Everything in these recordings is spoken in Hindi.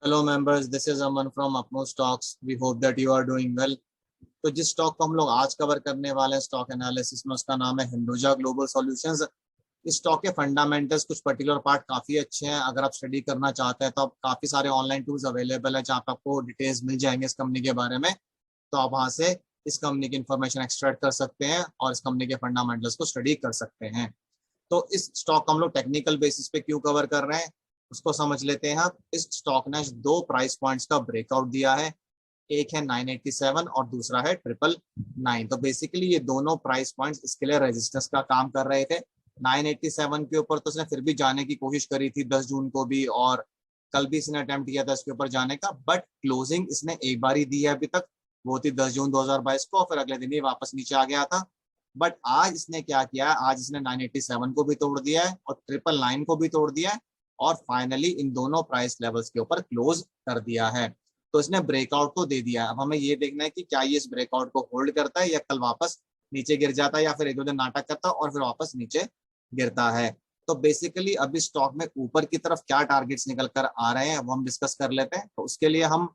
Hello members, this is Aman from Apno Stocks. We hope that you are doing well. तो जिस स्टॉक को हम लोग आज कवर करने वाले हैं स्टॉक एनालिसिस में, उसका नाम है हिंदुजा ग्लोबल सॉल्यूशंस। इस स्टॉक के फंडामेंटल्स कुछ पर्टिकुलर पार्ट काफी अच्छे हैं। अगर आप स्टडी करना चाहते हैं तो आप काफी सारे ऑनलाइन टूल्स अवेलेबल है जहाँ पे आपको डिटेल्स मिल जाएंगे इस कंपनी के बारे में। तो आप वहां से इस कंपनी की इन्फॉर्मेशन एक्सट्रैक्ट कर सकते हैं और इस कंपनी के फंडामेंटल्स को स्टडी कर सकते हैं। तो इस स्टॉक को हम लोग टेक्निकल बेसिस पे क्यों कवर कर रहे हैं उसको समझ लेते हैं। इस स्टॉक ने दो प्राइस पॉइंट्स का ब्रेकआउट दिया है। एक है 987 और दूसरा है 999। तो बेसिकली ये दोनों प्राइस पॉइंट्स इसके लिए रेजिस्टेंस का काम कर रहे थे। 987 के ऊपर तो उसने फिर भी जाने की कोशिश करी थी 10 जून को भी, और कल भी इसने अटेम्प्ट किया था इसके ऊपर जाने का, बट क्लोजिंग इसने एक बार ही दी है अभी तक। वो थी 10 जून 2022 को, फिर अगले दिन ही वापस नीचे आ गया था। बट आज इसने क्या किया है, आज इसने 987 को भी तोड़ दिया है और 999 को भी तोड़ दिया है और फाइनली इन दोनों प्राइस लेवल्स के ऊपर क्लोज कर दिया है। तो इसने ब्रेकआउट तो दे दिया है। अब हमें ये देखना है कि क्या ये इस ब्रेकआउट को होल्ड करता है या कल वापस नीचे गिर जाता है या फिर एक दो दिन नाटक करता है और फिर वापस नीचे गिरता है। तो बेसिकली अभी स्टॉक में ऊपर की तरफ क्या टारगेट्स निकल कर आ रहे हैं वो हम डिस्कस कर लेते हैं। तो उसके लिए हम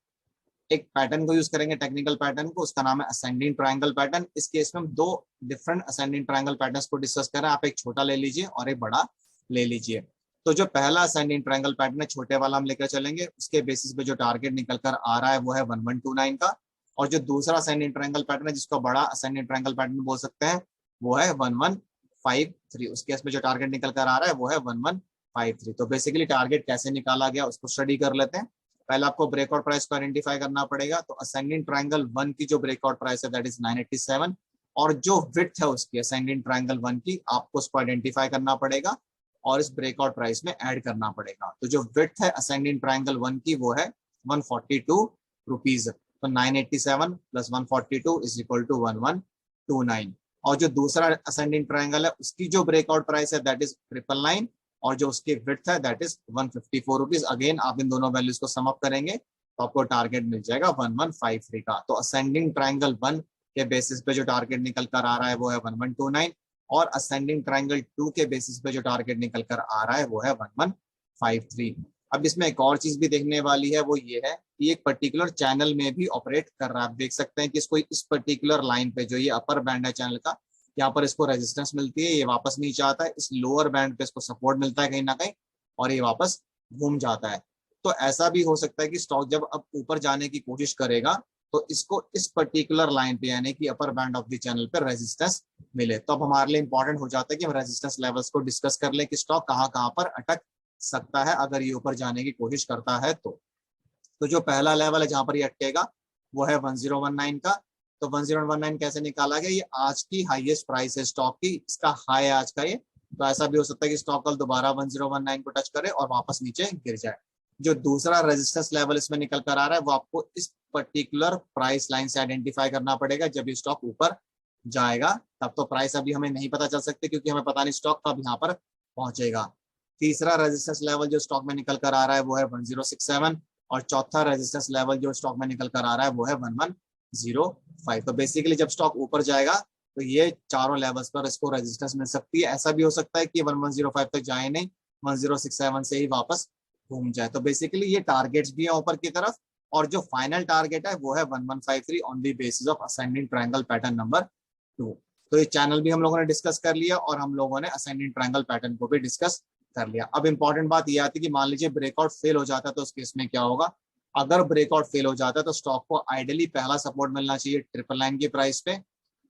एक पैटर्न को यूज करेंगे, टेक्निकल पैटर्न को। उसका नाम है असेंडिंग ट्रायंगल पैटर्न। इस केस में हम दो डिफरेंट असेंडिंग ट्रायंगल पैटर्न्स को डिस्कस कर रहे हैं। आप एक छोटा ले लीजिए और एक बड़ा ले लीजिए। तो जो पहला असेंडिंग ट्रायंगल पैटर्न है, छोटे वाला हम लेकर चलेंगे। उसके बेसिस पे जो टारगेट निकल कर आ रहा है वो है 1129 का। और जो दूसरा असेंडिंग ट्रायंगल पैटर्न है, जिसको बड़ा असेंडिंग ट्रायंगल पैटर्न बोल सकते हैं, वो है 1153। उस केस में जो टारगेट निकल कर आ रहा है वो है 1153। तो बेसिकली टारगेट कैसे निकाला गया उसको स्टडी कर लेते हैं। पहले आपको ब्रेकआउट प्राइस को आइडेंटिफाई करना पड़ेगा। तो असेंडिंग ट्रायंगल 1 की जो ब्रेकआउट प्राइस है दैट इज 987, और जो विड्थ है उसकी असेंडिंग ट्रायंगल 1 की आपको उसको आइडेंटिफाई करना पड़ेगा और इस ब्रेकआउट प्राइस में ऐड करना पड़ेगा। तो जो विड्थ है असेंडिंग ट्रायंगल 1 की वो है 142 रुपीज। तो 987 प्लस 142 इज इक्वल टू 1129। और जो दूसरा असेंडिंग ट्रायंगल है उसकी जो ब्रेकआउट प्राइस है दैट इज 999, और जो उसकी विड्थ है दैट इज 154 रुपीज। अगेन आप इन दोनों वैल्यूज को सम अप करेंगे तो आपको टारगेट मिल जाएगा 1153 का। तो असेंडिंग ट्रायंगल 1 के बेसिस पे जो टारगेट निकल कर आ रहा है वो है 1129, और असेंडिंग ट्रायंगल 2 के बेसिस पे जो टारगेट निकल कर आ रहा है वो है 1153। अब इसमें एक और चीज भी देखने वाली है, वो ये है कि एक पर्टिकुलर चैनल में भी ऑपरेट कर रहा है। आप देख सकते हैं कि इसको इस पर्टिकुलर लाइन पे जो ये अपर बैंड है चैनल का, यहाँ पर इसको रेजिस्टेंस मिलती है, ये वापस नीचे आता है। इस लोअर बैंड पे इसको सपोर्ट मिलता है कहीं ना कहीं और ये वापस घूम जाता है। तो ऐसा भी हो सकता है कि स्टॉक जब अब ऊपर जाने की कोशिश करेगा तो इसको इस पर्टिकुलर लाइन पे यानी कि upper band of the channel पे रेजिस्टेंस मिले। तो अब हमारे लिए इंपॉर्टेंट हो जाता है कि हम रेजिस्टेंस लेवल्स को डिस्कस कर लें कि स्टॉक कहाँ कहाँ पर अटक सकता है अगर ये ऊपर जाने की कोशिश करता है। तो जो पहला लेवल है जहां पर ये अटकेगा वो है 1019 का। तो 1019 कैसे निकाला गया, ये आज की हाईएस्ट प्राइस है स्टॉक की, इसका हाई है आज का ये। तो ऐसा भी हो सकता है कि स्टॉक कल दोबारा 1019 को टच करे और वापस नीचे गिर जाए। जो दूसरा रेजिस्टेंस लेवल इसमें निकल कर आ रहा है वो आपको इस पर्टिकुलर प्राइस लाइन से आइडेंटिफाई करना पड़ेगा। जब ये स्टॉक ऊपर जाएगा तब तो प्राइस अभी हमें नहीं पता चल सकती क्योंकि हमें पता नहीं स्टॉक कब यहाँ पर पहुंचेगा। तीसरा रेजिस्टेंस लेवल जो स्टॉक में निकल कर आ रहा है वो है 1067, और चौथा रेजिस्टेंस लेवल जो स्टॉक में निकल कर आ रहा है वो है 1105। तो बेसिकली जब स्टॉक ऊपर जाएगा तो ये चारों लेवल्स पर इसको रेजिस्टेंस मिल सकती है। ऐसा भी हो सकता है कि 1105 तक जाए नहीं, 1067 से ही वापस घूम जाए। तो बेसिकली ये टारगेट्स भी है ऊपर की तरफ, और जो फाइनल टारगेट है वो है 1153 on the basis of ascending triangle pattern number 2। तो ये चैनल भी हम लोगों ने डिस्कस कर लिया और हम लोगों ने असेंडिंग ट्रायंगल पैटर्न को भी डिस्कस कर लिया। अब इंपॉर्टेंट बात यह आती है कि मान लीजिए ब्रेकआउट फेल हो जाता है तो उस केस में क्या होगा। अगर ब्रेकआउट फेल हो जाता है तो स्टॉक को आइडियली पहला सपोर्ट मिलना चाहिए 999 की प्राइस पे।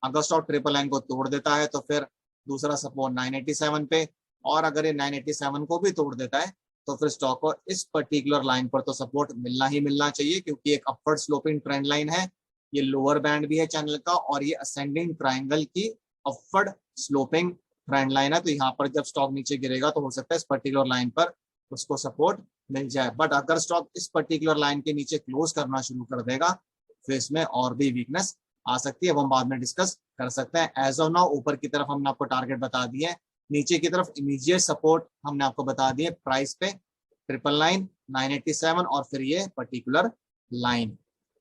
अगर स्टॉक 999 को तोड़ देता है तो फिर दूसरा सपोर्ट 987 पे, और अगर ये 987 को भी तोड़ देता है तो फिर स्टॉक को इस पर्टिकुलर लाइन पर तो सपोर्ट मिलना ही मिलना चाहिए क्योंकि एक अपवर्ड स्लोपिंग ट्रेंड लाइन है। ये लोअर बैंड भी है चैनल का और ये असेंडिंग ट्रायंगल की अपवर्ड स्लोपिंग ट्रेंड लाइन है। तो यहाँ पर जब स्टॉक नीचे गिरेगा तो हो सकता है इस पर्टिकुलर लाइन पर उसको सपोर्ट मिल जाए। बट अगर स्टॉक इस पर्टिकुलर लाइन के नीचे क्लोज करना शुरू कर देगा फिर इसमें और भी वीकनेस आ सकती है, वो हम बाद में डिस्कस कर सकते हैं। एज ऑफ नाउ ऊपर की तरफ हमने आपको टारगेट बता दिए, नीचे की तरफ इमीडिएट सपोर्ट हमने आपको बता दिए प्राइस पे 999, 987 और फिर ये पर्टिकुलर लाइन।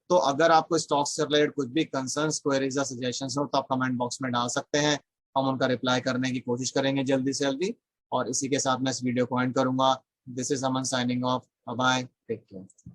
तो अगर आपको स्टॉक से रिलेटेड कुछ भी कंसर्न्स, क्वेरीज या सजेशंस हो तो आप कमेंट बॉक्स में डाल सकते हैं, हम उनका रिप्लाई करने की कोशिश करेंगे जल्दी से जल्दी। और इसी के साथ मैं इस वीडियो को एंड करूंगा। This is Aman signing off, bye, take care.